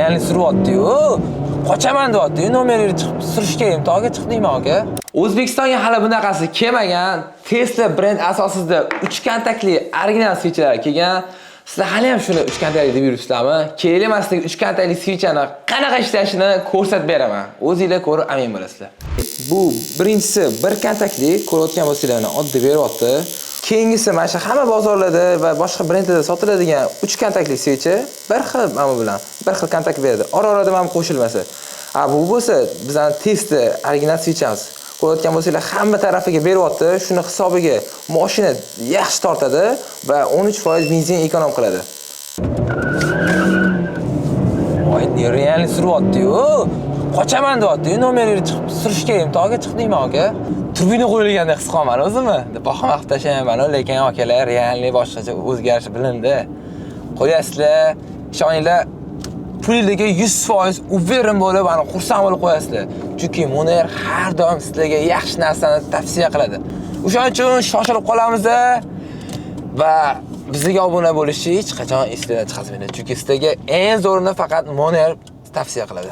realni suryapti-yu. Qochaman deyapti. Nomerni chiqib surishga imtihonga chiqdingmi aka? O'zbekistonga hali bunaqasi kelmagan. Tesla brend asosida 3 kontaktli original switchlar kelgan. Sizlar hali ham shuni 3 kontaktli deb yuribsizlarmi? Kerak emasdagi 3 kontaktli switchni qanaqa ishlashini ko'rsatib beraman. O'zingizlar ko'rib amin bo'lasizlar. Bu birinchisi bir kontaktli, ko'rayotgan bo'lsanglar oddiy beryapti. Keyingisi mana shu hamma bozorlarda va boshqa brendlarda sotiladigan 3 kontaktli switchi bir xil mana bilan bir xil kontakt beradi. Ora-orada ham qo'shilmasa. Bu bo'lsa bizning Tesla original switchimiz. Ko'rayotgan bo'lsanglar hamma tarafiga beryapti. Shuni hisobiga mashina yaxshi tortadi va 13% benzin ekonom qiladi. Voy, realni suryapti-yu. Qochaman deyapti. Nomerni chiqib surishga imtihonga chiqdingmi aka? Turbina qo'yilganda his qilman o'zimni. Bahom vaqt tashlayman, lekin akalar realni boshqacha o'zgarishi bilindi. Qo'yasizlar, ishoninglar, pulingizdagi 100% uverin bo'lib, ana xursand bo'lib qo'yasizlar. Chunki Moner har doim sizlarga yaxshi narsani tavsiya qiladi. O'shaning uchun shoshilib qolamiz va bizga obuna bo'lishni hech qachon esingizdan chiqarmanglar. Chunki sizlarga eng zo'rini faqat Moner tavsiya qiladi.